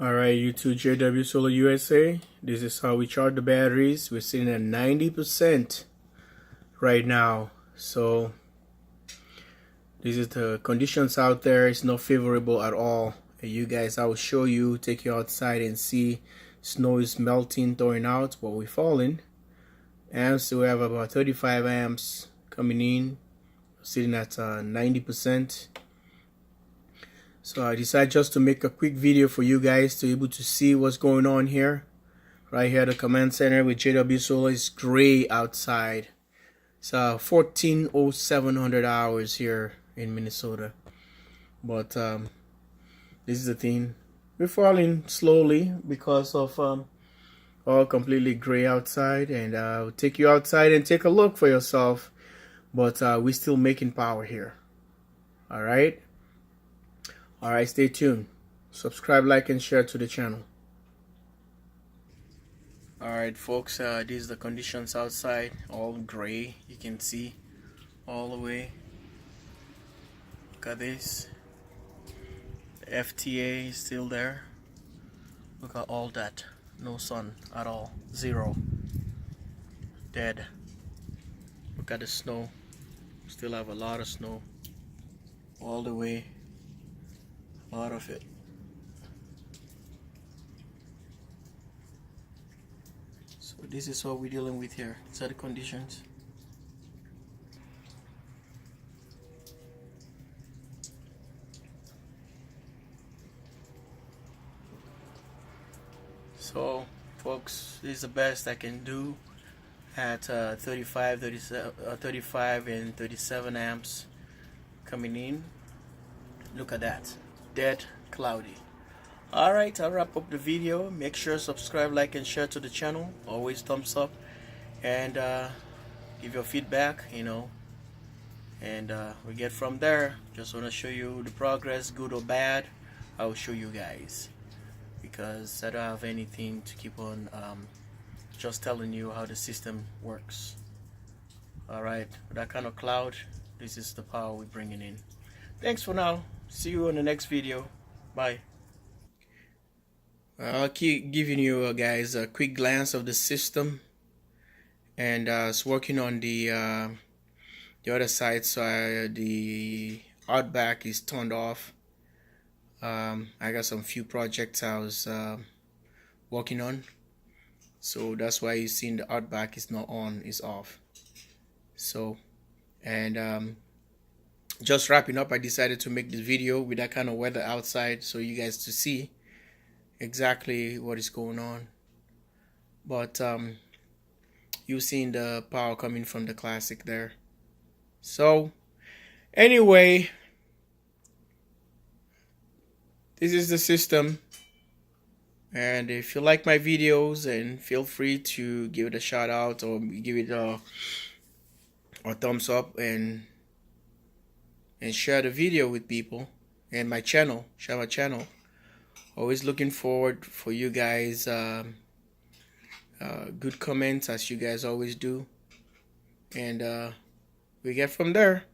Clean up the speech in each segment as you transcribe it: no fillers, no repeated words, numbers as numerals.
Alright, YouTube JW Solar USA. This is how we charge the batteries. We're sitting at 90% right now. So this is the conditions out there. It's not favorable at all. You guys, I will show you, take you outside and see. Snow is melting, thawing out, but we're falling. Amps, we have about 35 amps coming in, sitting at 90%. So I decided just to make a quick video for you guys to be able to see what's going on here. Right here, the command center with JW Solar is gray outside. It's 14:07 hours here in Minnesota. But this is the thing. We're falling slowly because of all completely gray outside. And I'll take you outside and take a look for yourself. But we're still making power here. Alright? Alright, stay tuned. Subscribe, like, and share to the channel. Alright folks, these are the conditions outside. All gray, you can see all the way. Look at this. The FTA is still there. Look at all that. No sun at all. Zero. Dead. Look at the snow. Still have a lot of snow. All the way. A lot of it. So this is what we're dealing with here. These are the conditions. So folks, this is the best I can do at 35 and 37 amps coming in. Look at that. Dead, cloudy. Alright, I'll wrap up the video. Make sure subscribe, like, and share to the channel. Always thumbs up. And give your feedback, you know. And we get from there. Just want to show you the progress, good or bad. I'll show you guys. Because I don't have anything to keep on just telling you how the system works. Alright, with that kind of cloud, this is the power we're bringing in. Thanks for now. See you in the next video. Bye. I'll keep giving you guys a quick glance of the system, and it's working on the other side. So the Outback is turned off. I got some few projects I was working on, so that's why you're seeing the Outback is not on, it's off. So, and just wrapping up, I decided to make this video with that kind of weather outside so you guys to see exactly what is going on. But you've seen the power coming from the Classic there. So anyway, this is the system. And if you like my videos, and feel free to give it a shout out or give it a thumbs up, and share the video with people, and my channel, share my channel. Always looking forward for you guys good comments, as you guys always do, and we get from there.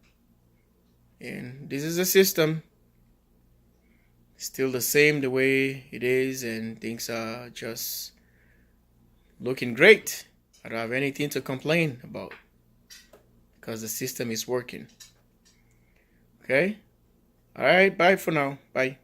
And this is the system, still the same the way it is, and things are just looking great. I don't have anything to complain about because the system is working. Okay? Alright, bye for now. Bye.